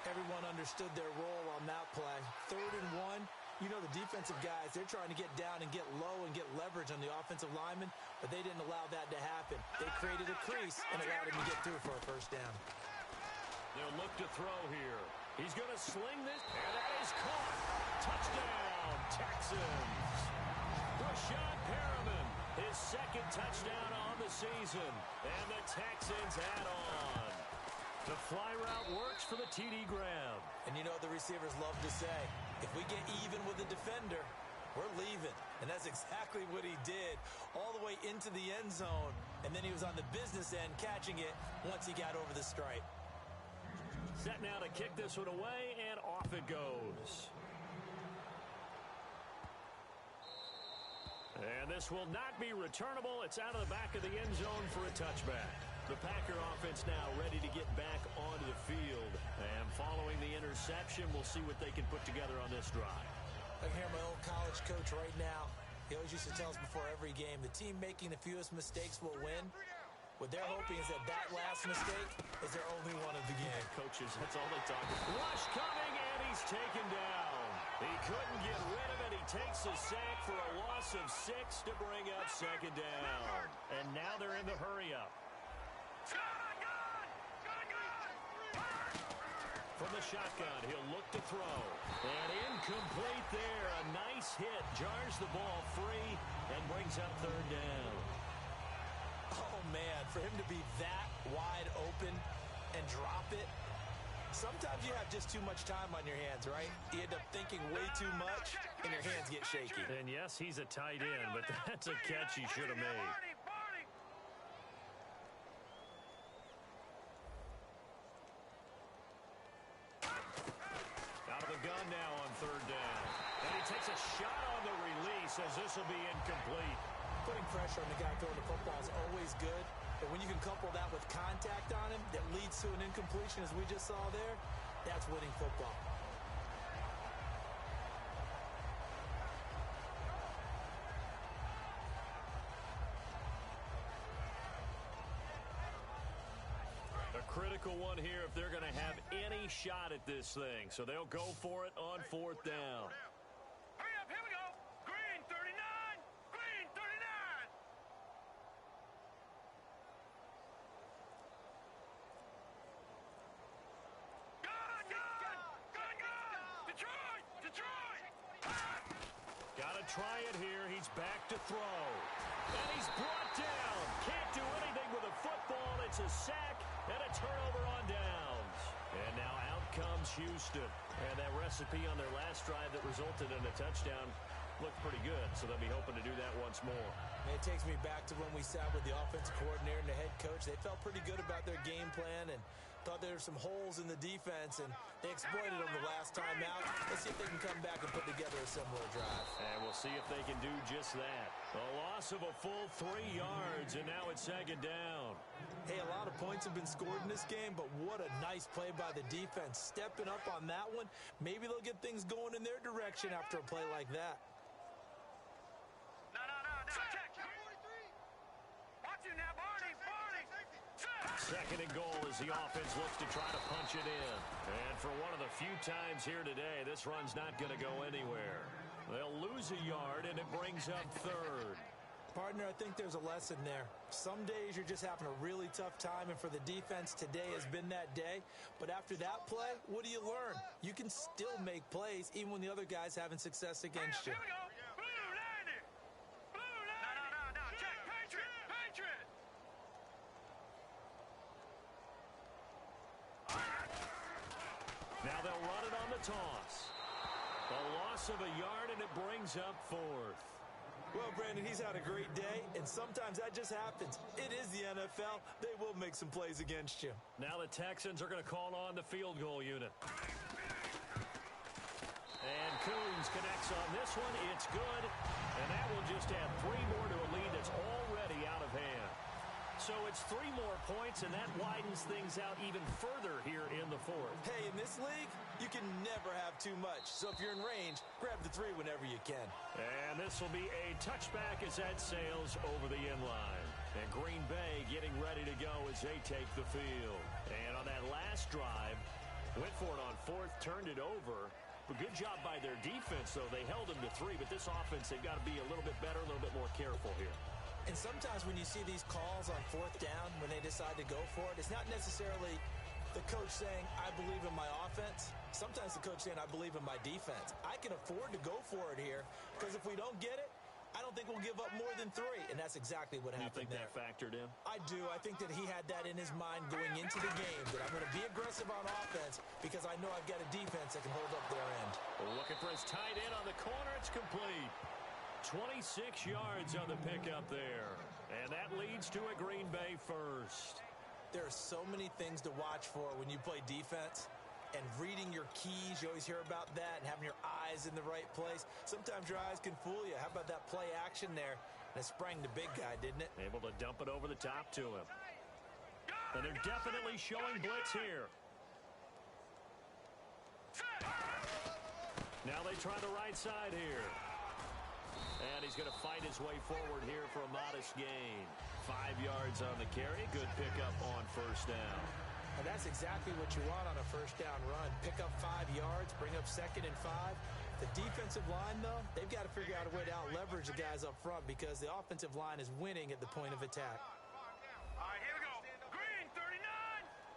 Everyone understood their role on that play. 3rd and 1. You know the defensive guys, they're trying to get down and get low and get leverage on the offensive lineman, but they didn't allow that to happen. They created a crease and allowed him to get through for a first down. They'll look to throw here. He's going to sling this, and that is caught. Touchdown, Texans. Rashad Perriman, his 2nd touchdown on the season, and the Texans add on. The fly route works for the TD Graham. And you know the receivers love to say, if we get even with the defender, we're leaving. And that's exactly what he did, all the way into the end zone. And then he was on the business end catching it once he got over the stripe. Set now to kick this one away, and off it goes. And this will not be returnable. It's out of the back of the end zone for a touchback. The Packer offense now ready to get back onto the field. And following the interception, we'll see what they can put together on this drive. I can hear my old college coach right now. He always used to tell us before every game, the team making the fewest mistakes will win. What they're hoping is that that last mistake is their only one of the game. Yeah, coaches, that's all they talk about. Rush coming, and he's taken down. He couldn't get rid of it. He takes a sack for a loss of 6 to bring up 2nd down. And now they're in the hurry-up. From the shotgun, he'll look to throw. And incomplete there. A nice hit. Jars the ball free and brings up 3rd down. Oh, man, for him to be that wide open and drop it. Sometimes you have just too much time on your hands, right? You end up thinking way too much, and your hands get shaky. And yes, he's a tight end, but that's a catch he should have made. Out of the gun now on 3rd down. And he takes a shot on the release as this will be incomplete. Putting pressure on the guy throwing the football is always good, but when you can couple that with contact on him that leads to an incompletion, as we just saw there, that's winning football. A critical one here if they're going to have any shot at this thing, so they'll go for it on 4th down. Hurry up, here we go. Green 39, green 39. Gun. Detroit, Detroit. Gotta try it here. He's back to throw. And he's brought down. Can't do anything with a football. It's a sack and a turnover on downs. And now out comes Houston. And that recipe on their last drive that resulted in a touchdown looked pretty good, so they'll be hoping to do that once more. It takes me back to when we sat with the offensive coordinator and the head coach. They felt pretty good about their game plan and thought there were some holes in the defense, and they exploited them the last time out. Let's see if they can come back and put together a similar drive. And we'll see if they can do just that. A loss of a full 3 yards, and now it's second down. Hey, a lot of points have been scored in this game, but what a nice play by the defense. Stepping up on that one, maybe they'll get things going in their direction after a play like that. No. Check. Watch you now, Barney. Second and goal as the offense looks to try to punch it in. And for one of the few times here today, this run's not going to go anywhere. They'll lose a yard, and it brings up third. Partner, I think there's a lesson there. Some days you're just having a really tough time, and for the defense, today has been that day. But after that play, what do you learn? You can still make plays even when the other guy's having success against you. Here we go. Blue line. No. Check. Patriot. Now they'll run it on the toss. A loss of a yard, and it brings up fourth. Well, Brandon, he's had a great day, and sometimes that just happens. It is the NFL. They will make some plays against you. Now the Texans are going to call on the field goal unit. And Coons connects on this one. It's good. And that will just add 3 more to a lead that's already out of hand. So it's 3 more points, and that widens things out even further here in the fourth. Hey, in this league, you can never have too much. So if you're in range, grab the 3 whenever you can. And this will be a touchback as that sails over the end line. And Green Bay getting ready to go as they take the field. And on that last drive, went for it on fourth, turned it over. A good job by their defense, though. They held them to 3, but this offense, they've got to be a little bit better, a little bit more careful here. And sometimes when you see these calls on fourth down, when they decide to go for it, it's not necessarily the coach saying, I believe in my offense. Sometimes the coach saying, I believe in my defense. I can afford to go for it here, because if we don't get it, I don't think we'll give up more than 3. And that's exactly what happened there. You think that factored in? I do. I think that he had that in his mind going into the game, that I'm going to be aggressive on offense because I know I've got a defense that can hold up their end. Looking for his tight end on the corner. It's complete. 26 yards on the pickup there. And that leads to a Green Bay first. There are so many things to watch for when you play defense. And reading your keys, you always hear about that, and having your eyes in the right place. Sometimes your eyes can fool you. How about that play action there? And it sprang the big guy, didn't it? Able to dump it over the top to him. And they're definitely showing blitz here. Now they try the right side here. And he's going to fight his way forward here for a modest gain. 5 yards on the carry. Good pickup on first down. And that's exactly what you want on a first down run. Pick up 5 yards, bring up 2nd and 5. The defensive line, though, they've got to figure out a way to out-leverage the guys up front because the offensive line is winning at the point of attack. All right, here we go. Green 39.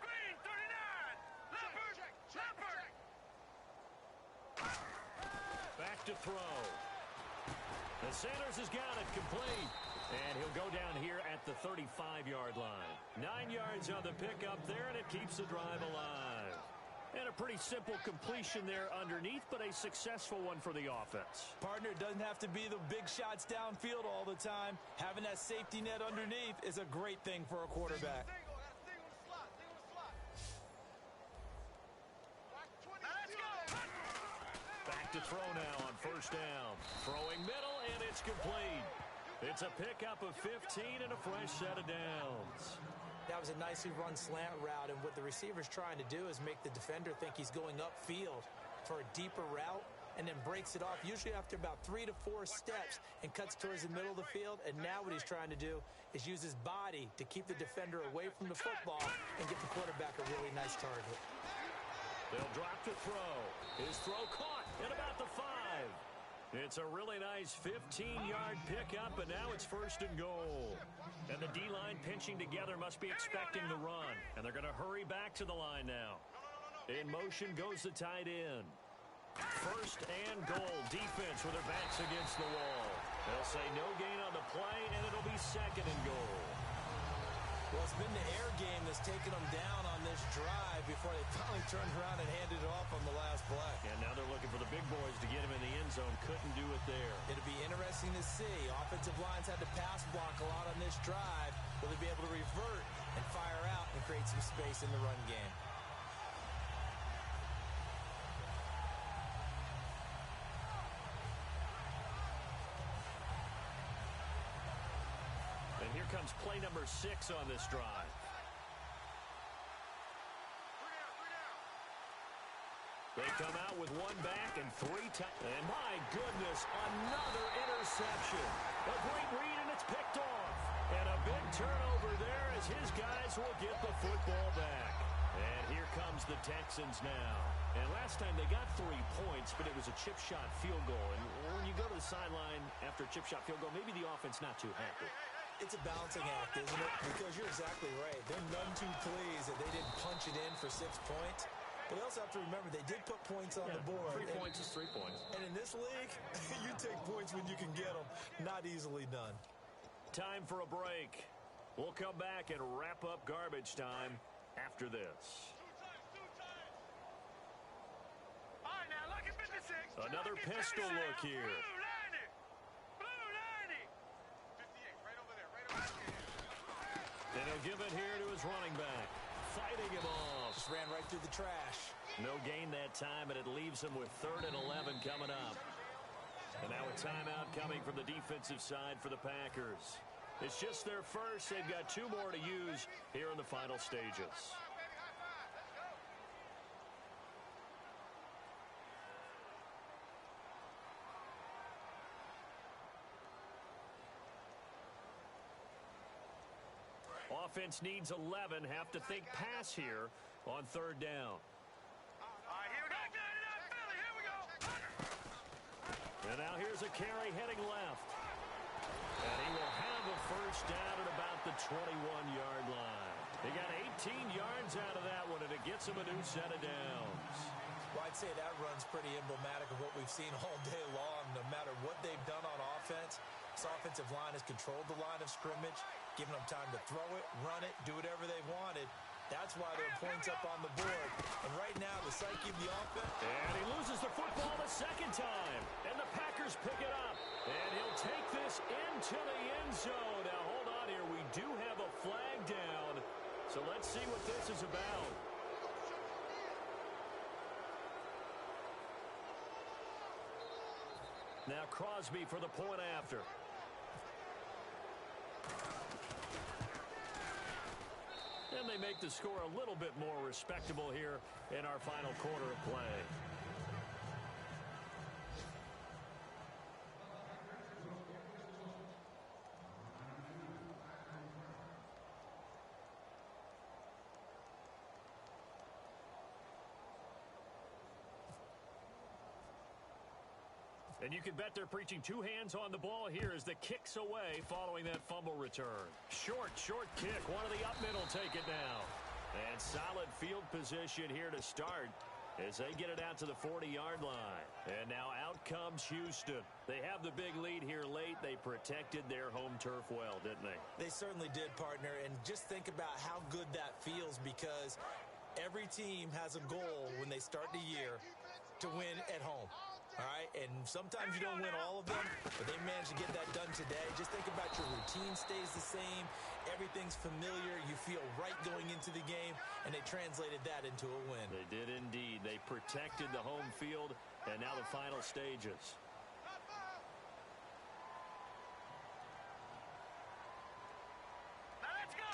Green 39. Leopard. Back to throw. And Sanders has got it complete. And he'll go down here at the 35-yard line. 9 yards on the pickup there, and it keeps the drive alive. And a pretty simple completion there underneath, but a successful one for the offense. Partner, it doesn't have to be the big shots downfield all the time. Having that safety net underneath is a great thing for a quarterback. Back to throw now on first down. Throwing middle, and it's complete. It's a pickup of 15 and a fresh set of downs. That was a nicely run slant route, and what the receiver's trying to do is make the defender think he's going upfield for a deeper route and then breaks it off, usually after about 3 to 4 steps, and cuts towards the middle of the field. And now what he's trying to do is use his body to keep the defender away from the football and get the quarterback a really nice target. They'll drop to throw. His throw caught at about the 5. It's a really nice 15-yard pickup, and now it's first and goal. And the D-line pinching together must be expecting the run, and they're going to hurry back to the line now. In motion goes the tight end. First and goal. Defense with their backs against the wall. They'll say no gain on the play, and it'll be second and goal. Well, Well, it's been the air game that's taken them down on this drive before they finally turned around and handed it off on the last play. And now they're looking for the big boys to get him in the end zone. Couldn't do it there. It'll be interesting to see. Offensive lines had to pass block a lot on this drive. Will they be able to revert and fire out and create some space in the run game? And here comes play number 6 on this drive. They come out with one back and 3 times. And my goodness, another interception. A great read, and it's picked off. And a big turnover there as his guys will get the football back. And here comes the Texans now. And last time they got 3 points, but it was a chip shot field goal. And when you go to the sideline after a chip shot field goal, maybe the offense not too happy. It's a balancing act, isn't it? Because you're exactly right. They're none too pleased that they didn't punch it in for 6 points. But they also have to remember they did put points on the board. 3 points is 3 points. And in this league, you take points when you can get them. Not easily done. Time for a break. We'll come back and wrap up garbage time after this. All right, now look at 56. Another pistol look here. Blue 90. 58, right over there, right over there. And he'll give it here to his running back. Fighting him off. Just ran right through the trash. No gain that time, and it leaves him with 3rd and 11 coming up. And now a timeout coming from the defensive side for the Packers. It's just their first. They've got 2 more to use here in the final stages. Offense needs 11. Have to think pass here on 3rd down. All right, here we go. Philly, here we go. And now here's a carry heading left. And he will have a first down at about the 21-yard line. He got 18 yards out of that one, and it gets him a new set of downs. Well, I'd say that run's pretty emblematic of what we've seen all day long. No matter what they've done on offense, this offensive line has controlled the line of scrimmage, giving them time to throw it, run it, do whatever they wanted. That's why there are points up on the board. And right now, the psyche of the offense. And he loses the football the second time. And the Packers pick it up. And he'll take this into the end zone. Now, hold on here. We do have a flag down. So let's see what this is about. Now Crosby for the point after. And they make the score a little bit more respectable here in our final quarter of play. And you can bet they're preaching 2 hands on the ball here as the kick's away following that fumble return. Short kick. One of the up middle take it now. And solid field position here to start as they get it out to the 40-yard line. And now out comes Houston. They have the big lead here late. They protected their home turf well, didn't they? They certainly did, partner. And just think about how good that feels, because every team has a goal when they start the year to win at home. All right, and sometimes you don't win all of them, but they managed to get that done today. Just think about your routine stays the same. Everything's familiar. You feel right going into the game, and they translated that into a win. They did indeed. They protected the home field, and now the final stages. Now let's go.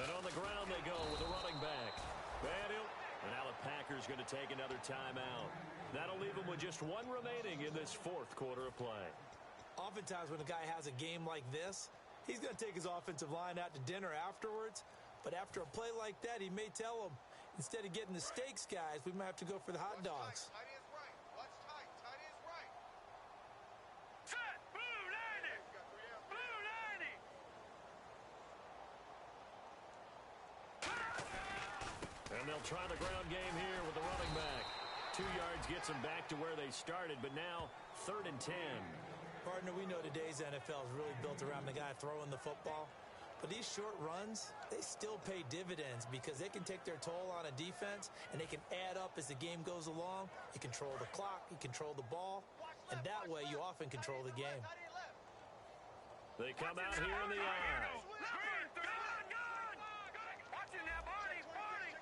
And on the ground they go with a running back. And now the Packers going to take another timeout. That'll leave them with just 1 remaining in this 4th quarter of play. Oftentimes when a guy has a game like this, he's going to take his offensive line out to dinner afterwards. But after a play like that, he may tell them, instead of getting the steaks, guys, we might have to go for the hot dogs. Tight is right. What's tight? Tight is right. Set. Blue 90. Blue 90. And they'll try the ground game here with the running back. 2 yards gets them back to where they started, but now 3rd and 10. Partner, we know today's NFL is really built around the guy throwing the football. But these short runs, they still pay dividends because they can take their toll on a defense, and they can add up as the game goes along. You control the clock, you control the ball, and that way you often control the game. They come out here in the eye. Green, 39, gone! Watch it now, Barney, Barney!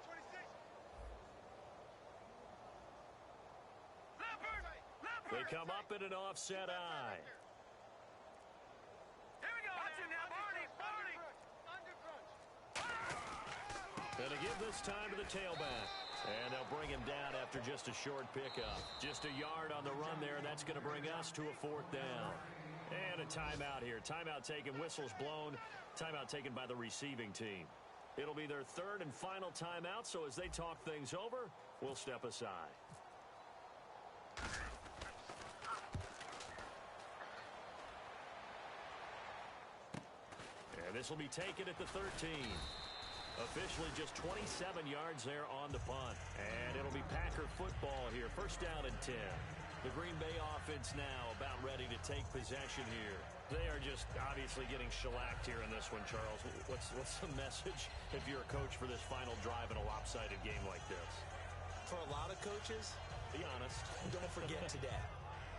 Leopard! They come up in an offset eye. Here we go! Watch it now, Barney, Barney! And a give this time to the tailback. And they'll bring him down after just a short pickup. Just a yard on the run there, and that's going to bring us to a 4th down. And a timeout here. Timeout taken, whistles blown. Timeout taken by the receiving team. It'll be their 3rd and final timeout, so as they talk things over, we'll step aside. And this will be taken at the 13. Officially just 27 yards there on the punt. And it'll be Packer football here. 1st down and 10. The Green Bay offense now about ready to take possession here. They are just obviously getting shellacked here in this one, Charles. What's the message if you're a coach for this final drive in a lopsided game like this? For a lot of coaches, be honest. Don't forget today.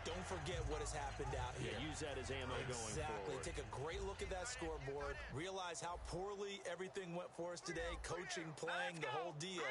Don't forget what has happened out here. Yeah, use that as ammo going forward. Exactly. Take a great look at that scoreboard. Realize how poorly everything went for us today. Coaching, playing, the whole deal.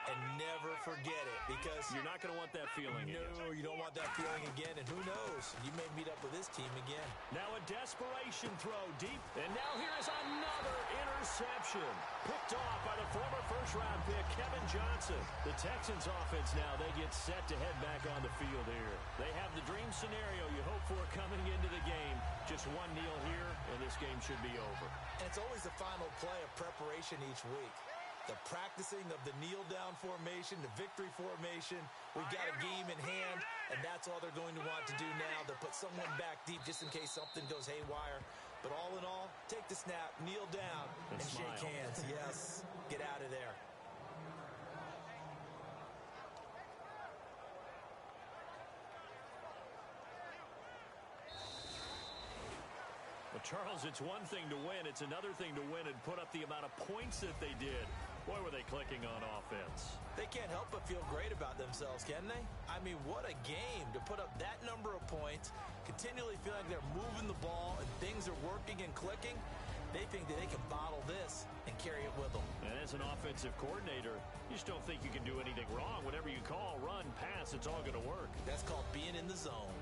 And never forget it, because you're not going to want that feeling again. No, you don't want that feeling again. And who knows? You may meet up with this team again. Now a desperation throw deep. And now here is another interception. Picked off by the former 1st-round pick, Kevin Johnson. The Texans offense now, they get set to head back on the field here. They have the dream scenario you hope for coming into the game. Just one kneel here, and this game should be over. And it's always the final play of preparation each week. The practicing of the kneel-down formation, the victory formation. We've got a game in hand, and that's all they're going to want to do now. They'll put someone back deep just in case something goes haywire. But all in all, take the snap, kneel down, and shake hands. Yes, get out of there. Well, Charles, it's one thing to win. It's another thing to win and put up the amount of points that they did. Boy, were they clicking on offense. They can't help but feel great about themselves, can they? I mean, what a game to put up that number of points, continually feeling like they're moving the ball and things are working and clicking. They think that they can bottle this and carry it with them. And as an offensive coordinator, you just don't think you can do anything wrong. Whatever you call, run, pass, it's all going to work. That's called being in the zone.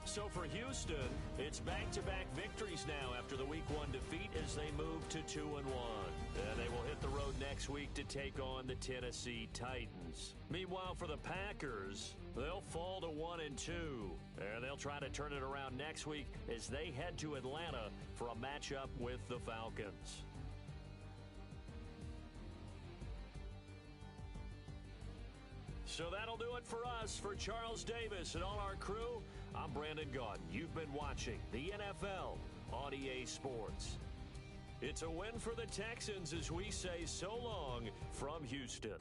So for Houston, it's back-to-back victories now after the Week 1 defeat as they move to 2-1. And they will hit the road next week to take on the Tennessee Titans. Meanwhile, for the Packers, they'll fall to 1-2. And they'll try to turn it around next week as they head to Atlanta for a matchup with the Falcons. So that'll do it for us. For Charles Davis and all our crew, I'm Brandon Gaudin. You've been watching the NFL on EA Sports. It's a win for the Texans as we say so long from Houston.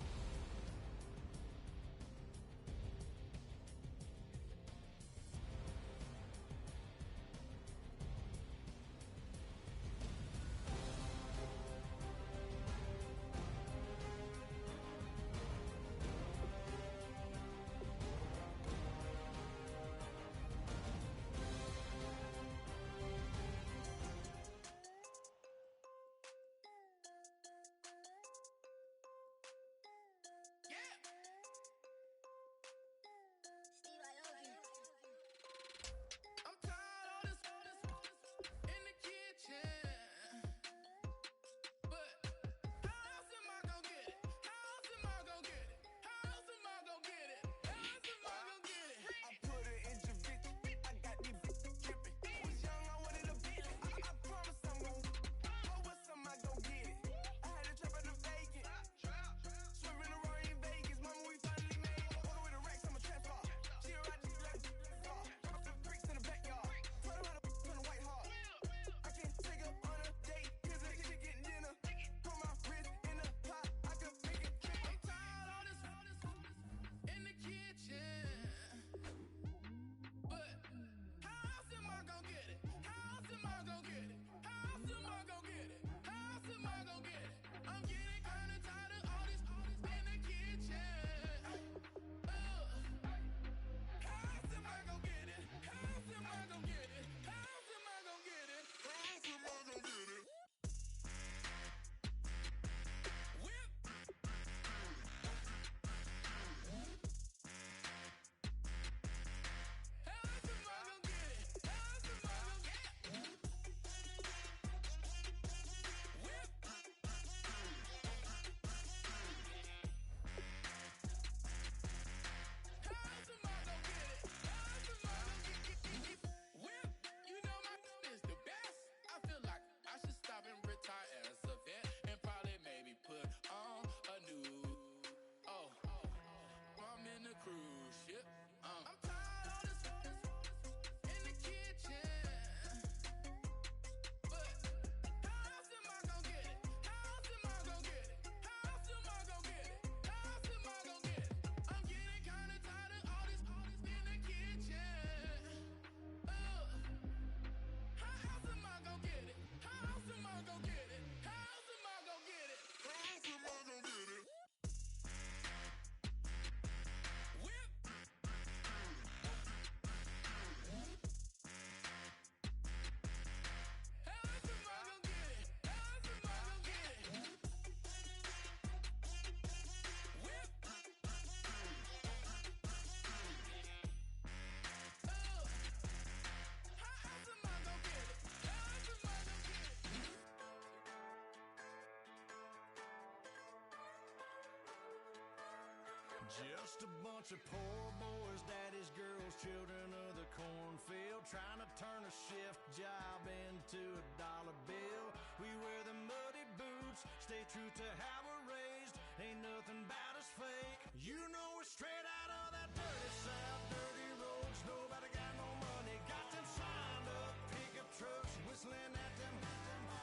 Just a bunch of poor boys, daddies, girls, children of the cornfield, trying to turn a shift job into a dollar bill. We wear the muddy boots, stay true to how we're raised. Ain't nothing about us fake. You know we're straight out of that dirty south, dirty roads. Nobody got no money, got them signed up pickup trucks, whistling at them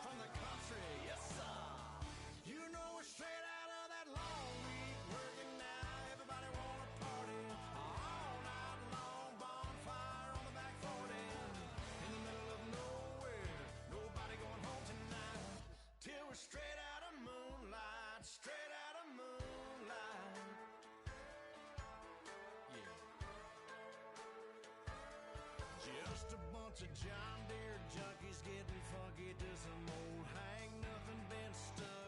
from the country. Yes, sir. You know we're straight out of that long week working now. Everybody wanna party all night long. Bonfire on the back 40 in the middle of nowhere. Nobody going home tonight till we're straight out of moonlight. Straight out of moonlight. Yeah. Just a bunch of John Deere junkies getting funky to some old hang nothing been stuck